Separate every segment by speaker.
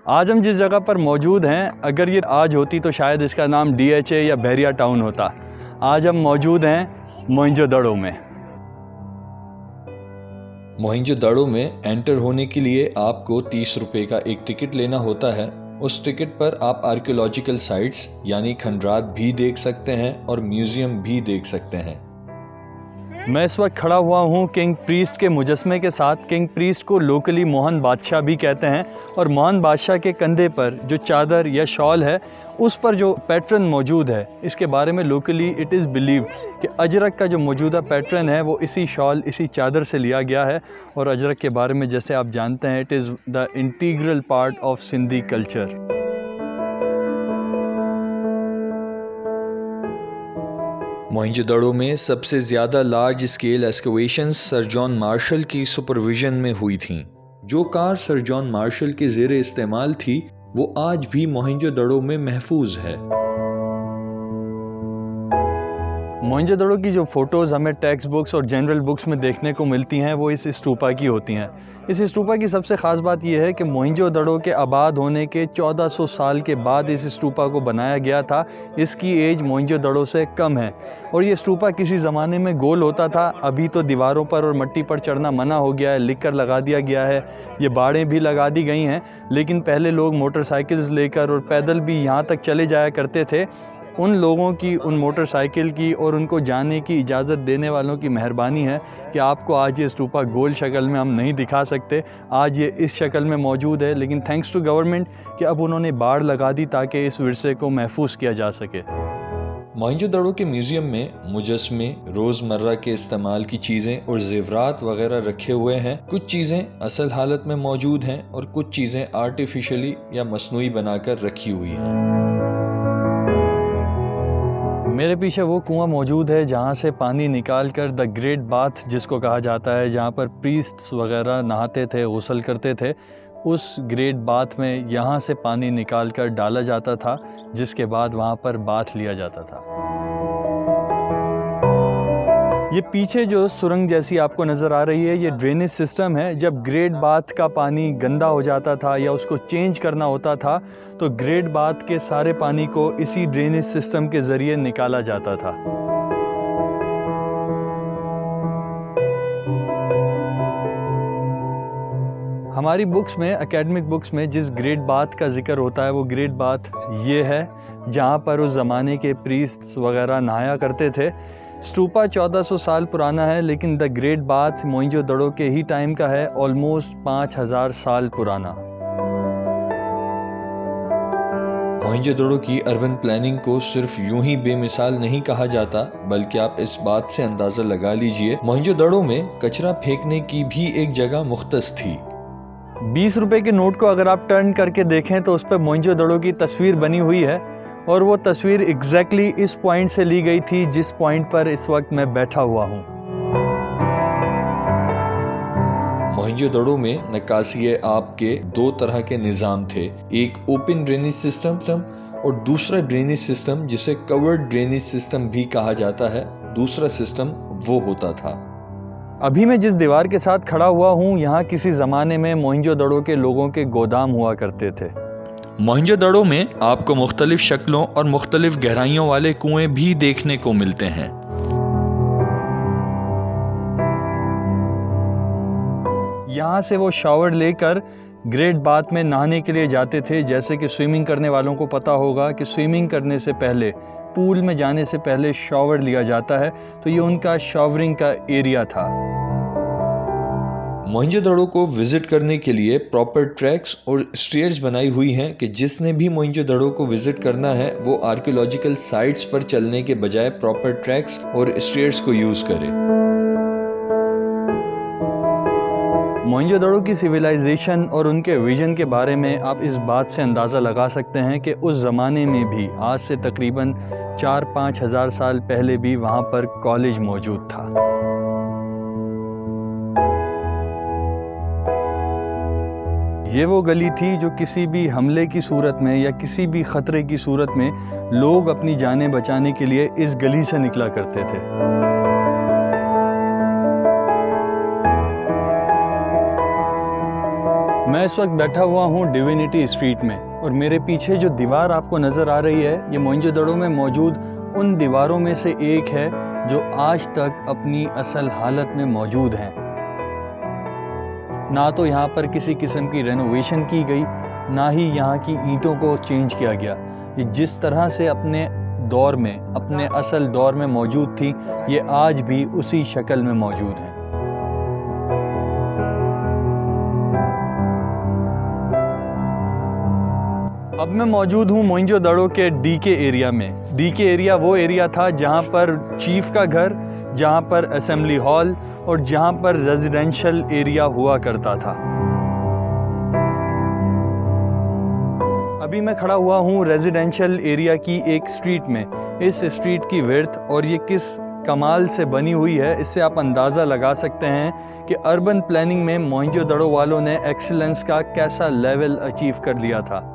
Speaker 1: आज हम जिस जगह पर मौजूद हैं, अगर ये आज होती तो शायद इसका नाम DHA या बहरिया टाउन होता। आज हम मौजूद हैं मोहनजोदड़ो में।
Speaker 2: मोहनजोदड़ो में एंटर होने के लिए आपको 30 रुपये का एक टिकट लेना होता है। उस टिकट पर आप आर्कियोलॉजिकल साइट्स यानी खंडरात भी देख सकते हैं और म्यूजियम भी देख सकते हैं।
Speaker 1: मैं इस वक्त खड़ा हुआ हूँ किंग प्रीस्ट के मुजस्मे के साथ। किंग प्रीस्ट को लोकली मोहन बादशाह भी कहते हैं और मोहन बादशाह के कंधे पर जो चादर या शॉल है उस पर जो पैटर्न मौजूद है, इसके बारे में लोकली इट इज़ बिलीव कि अजरक का जो मौजूदा पैटर्न है वो इसी शॉल, इसी चादर से लिया गया है। और अजरक के बारे में जैसे आप जानते हैं, it is the integral part of Sindhi culture.
Speaker 2: Mohenjodaro में सबसे ज़्यादा large scale excavations sir John Marshall की सुपरविजन में हुई थीं। जो कार सर जॉन मार्शल के ज़ेरे इस्तेमाल थी वो आज भी मोहनजोदड़ो में महफूज है।
Speaker 1: मोहनजोदड़ो की जो फ़ोटोज़ हमें टेक्स्ट बुक्स और जनरल बुक्स में देखने को मिलती हैं वो इस स्तूपा की होती हैं। इस स्तूपा की सबसे ख़ास बात यह है कि मोहनजोदड़ो के आबाद होने के 1400 साल के बाद इस स्तूपा को बनाया गया था। इसकी एज मोहनजोदड़ो से कम है और ये स्तूपा किसी ज़माने में गोल होता था। अभी तो दीवारों पर और मिट्टी पर चढ़ना मना हो गया है, लिख कर लगा दिया गया है। ये बाड़ें भी लगा दी गई हैं, लेकिन पहले लोग मोटरसाइकिल्स लेकर और पैदल भी यहाँ तक चले जाया करते थे। उन लोगों की, उन मोटरसाइकिल की और उनको जाने की इजाज़त देने वालों की मेहरबानी है कि आपको आज ये स्तूपा गोल शक्ल में हम नहीं दिखा सकते। आज ये इस शक्ल में मौजूद है, लेकिन थैंक्स टू गवर्नमेंट कि अब उन्होंने बाड़ लगा दी ताकि इस विरसे को महफूज किया जा सके।
Speaker 2: मोहनजोदड़ो के म्यूजियम में मुजस्मे, रोज़मर्रा के इस्तेमाल की चीज़ें और ज़ेवरात वगैरह रखे हुए हैं। कुछ चीज़ें असल हालत में मौजूद हैं और कुछ चीज़ें आर्टिफिशियली या मसनूई बनाकर रखी हुई हैं।
Speaker 1: मेरे पीछे वो कुआं मौजूद है जहाँ से पानी निकाल कर द ग्रेट बाथ जिसको कहा जाता है, जहाँ पर प्रीस्ट्स वगैरह नहाते थे, गुस्ल करते थे। उस ग्रेट बाथ में यहाँ से पानी निकाल कर डाला जाता था, जिसके बाद वहाँ पर बाथ लिया जाता था। ये पीछे जो सुरंग जैसी आपको नज़र आ रही है, ये ड्रेनेज सिस्टम है। जब ग्रेट बाथ का पानी गंदा हो जाता था या उसको चेंज करना होता था तो ग्रेट बाथ के सारे पानी को इसी ड्रेनेज सिस्टम के ज़रिए निकाला जाता था। हमारी बुक्स में, एकेडमिक बुक्स में जिस ग्रेट बाथ का जिक्र होता है वो ग्रेट बाथ ये है जहाँ पर उस ज़माने के प्रीस्ट्स वगैरह नहाया करते थे। स्तूपा 1400 साल पुराना है, लेकिन द ग्रेट बाथ मोहनजोदड़ो के ही टाइम का है, ऑलमोस्ट 5000 साल पुराना।
Speaker 2: मोहनजोदड़ो की अर्बन प्लानिंग को सिर्फ यूं ही बेमिसाल नहीं कहा जाता, बल्कि आप इस बात से अंदाज़ा लगा लीजिए, मोहनजोदड़ो में कचरा फेंकने की भी एक जगह मुख्तस थी।
Speaker 1: 20 रुपए के नोट को अगर आप टर्न करके देखें तो उस पर मोहनजोदड़ो की तस्वीर बनी हुई है और वो तस्वीर एग्जैक्टली इस पॉइंट से ली गई थी जिस पॉइंट पर इस वक्त मैं बैठा हुआ हूँ।
Speaker 2: मोहनजोदड़ो में नक्काशी आब के दो तरह के निज़ाम थे, एक ओपन ड्रेनेज सिस्टम और दूसरा ड्रेनेज सिस्टम जिसे कवर्ड ड्रेनेज सिस्टम भी कहा जाता है। दूसरा सिस्टम वो होता था।
Speaker 1: अभी मैं जिस दीवार के साथ खड़ा हुआ हूँ, यहाँ किसी ज़माने में मोहनजोदड़ो के लोगों के गोदाम हुआ करते थे।
Speaker 2: मोहनजोदड़ो में आपको मुख्तलिफ शक्लों और मुख्तलिफ गहराइयों वाले कुएं भी देखने को मिलते हैं।
Speaker 1: यहाँ से वो शावर लेकर ग्रेट बाथ में नहाने के लिए जाते थे। जैसे कि स्विमिंग करने वालों को पता होगा कि स्विमिंग करने से पहले, पूल में जाने से पहले शावर लिया जाता है, तो ये उनका शावरिंग का एरिया था।
Speaker 2: मोहनजोदड़ो को विजिट करने के लिए प्रॉपर ट्रैक्स और स्टेयर्स बनाई हुई हैं कि जिसने भी मोहनजोदड़ो को विजिट करना है वो आर्कियोलॉजिकल साइट्स पर चलने के बजाय प्रॉपर ट्रैक्स और स्टेयर्स को यूज करे।
Speaker 1: मोहनजोदड़ो की सिविलाइजेशन और उनके विजन के बारे में आप इस बात से अंदाज़ा लगा सकते हैं कि उस ज़माने में भी, आज से तकरीबन 4-5 हज़ार साल पहले भी वहाँ पर कॉलेज मौजूद था। ये वो गली थी जो किसी भी हमले की सूरत में या किसी भी ख़तरे की सूरत में लोग अपनी जानें बचाने के लिए इस गली से निकला करते थे। मैं इस वक्त बैठा हुआ हूँ डिविनिटी स्ट्रीट में और मेरे पीछे जो दीवार आपको नज़र आ रही है ये मोहनजोदड़ो में मौजूद उन दीवारों में से एक है जो आज तक अपनी असल हालत में मौजूद हैं। ना तो यहाँ पर किसी किस्म की रेनोवेशन की गई, ना ही यहाँ की ईंटों को चेंज किया गया। ये जिस तरह से अपने दौर में, अपने असल दौर में मौजूद थी, ये आज भी उसी शक्ल में मौजूद हैं। अब मैं मौजूद हूँ मोहनजोदड़ो के डीके एरिया में। डीके एरिया वो एरिया था जहाँ पर चीफ का घर, जहाँ पर असेंबली हॉल और जहाँ पर रेजिडेंशियल एरिया हुआ करता था। अभी मैं खड़ा हुआ हूँ रेजिडेंशियल एरिया की एक स्ट्रीट में। इस स्ट्रीट की विड्थ और ये किस कमाल से बनी हुई है, इससे आप अंदाज़ा लगा सकते हैं कि अर्बन प्लानिंग में मोहनजोदड़ो वालों ने एक्सीलेंस का कैसा लेवल अचीव कर लिया था।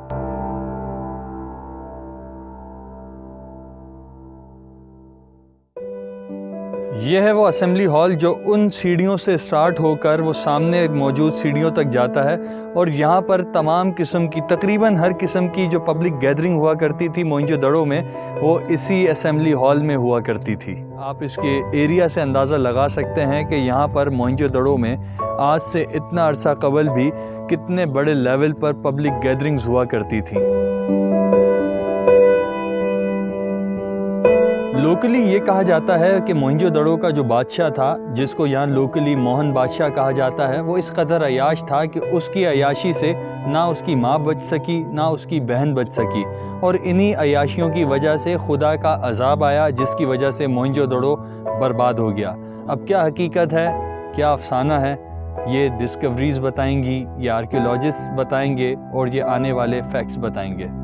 Speaker 1: यह है वो असेंबली हॉल जो उन सीढ़ियों से स्टार्ट होकर वो सामने मौजूद सीढ़ियों तक जाता है और यहाँ पर तमाम किस्म की, तकरीबन हर किस्म की जो पब्लिक गैदरिंग हुआ करती थी मोहनजोदड़ो में, वो इसी असेंबली हॉल में हुआ करती थी। आप इसके एरिया से अंदाज़ा लगा सकते हैं कि यहाँ पर मोहनजोदड़ो में आज से इतना अरसा कबल भी कितने बड़े लेवल पर पब्लिक गैदरिंग्स हुआ करती थी। लोकली ये कहा जाता है कि मोहनजोदड़ो का जो बादशाह था, जिसको यहाँ लोकली मोहन बादशाह कहा जाता है, वो इस कदर अयाश था कि उसकी अयाशी से ना उसकी माँ बच सकी, ना उसकी बहन बच सकी, और इन्हीं अयाशियों की वजह से खुदा का अजाब आया, जिसकी वजह से मोहनजोदड़ो बर्बाद हो गया। अब क्या हकीकत है, क्या अफसाना है, ये डिस्कवरीज बताएंगी, ये आर्कियोलॉजिस्ट बताएंगे और ये आने वाले फैक्ट्स बताएंगे।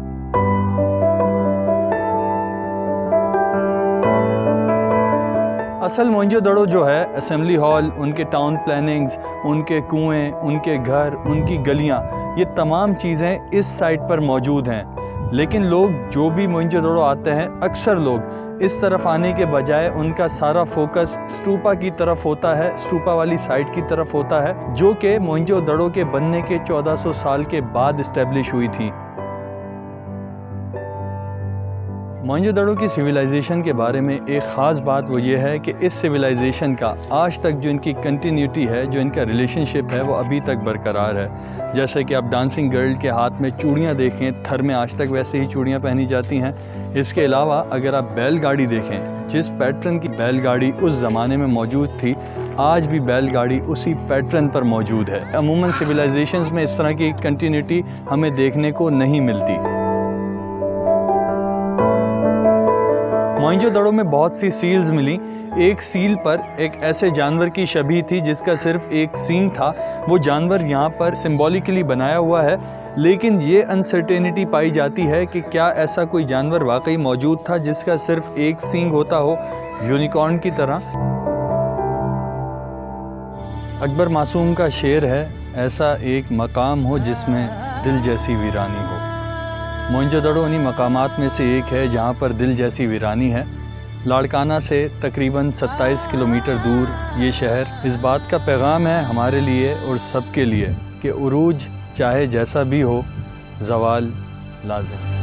Speaker 1: असल मोहनजोदड़ो जो है, असेंबली हॉल, उनके टाउन प्लानिंग्स, उनके कुएं, उनके घर, उनकी गलियां, ये तमाम चीज़ें इस साइट पर मौजूद हैं। लेकिन लोग जो भी मोहनजोदड़ो आते हैं, अक्सर लोग इस तरफ आने के बजाय उनका सारा फोकस स्तूपा की तरफ होता है, स्तूपा वाली साइट की तरफ होता है, जो कि मोहनजोदड़ो के बनने के 1400 साल के बाद इस्टेब्लिश हुई थी। मोहनजोदड़ो की सिविलाइजेशन के बारे में एक ख़ास बात वो ये है कि इस सिविलाइजेशन का आज तक जो इनकी कंटिन्यूटी है, जो इनका रिलेशनशिप है, वो अभी तक बरकरार है। जैसे कि आप डांसिंग गर्ल के हाथ में चूड़ियाँ देखें, थर में आज तक वैसे ही चूड़ियाँ पहनी जाती हैं। इसके अलावा अगर आप बैलगाड़ी देखें, जिस पैटर्न की बैलगाड़ी उस ज़माने में मौजूद थी, आज भी बैलगाड़ी उसी पैटर्न पर मौजूद है। अमूमन सिविलाइजेशंस में इस तरह की कंटिन्यूटी हमें देखने को नहीं मिलती। मोहनजोदड़ो में बहुत सी सील्स मिली। एक सील पर एक ऐसे जानवर की शबीह थी जिसका सिर्फ एक सींग था। वो जानवर यहाँ पर सिंबॉलिकली बनाया हुआ है, लेकिन ये अनसर्टेनिटी पाई जाती है कि क्या ऐसा कोई जानवर वाकई मौजूद था जिसका सिर्फ एक सींग होता हो, यूनिकॉर्न की तरह। अकबर मासूम का शेर है, ऐसा एक मकाम हो जिसमें दिल जैसी वीरानी हो। मोहनजोदड़ो उन्हीं मकामात में से एक है जहाँ पर दिल जैसी वीरानी है। लाड़काना से तकरीबन 27 किलोमीटर दूर ये शहर। इस बात का पैगाम है हमारे लिए और सबके लिए कि उरूज चाहे जैसा भी हो, ज़वाल लाज़िम।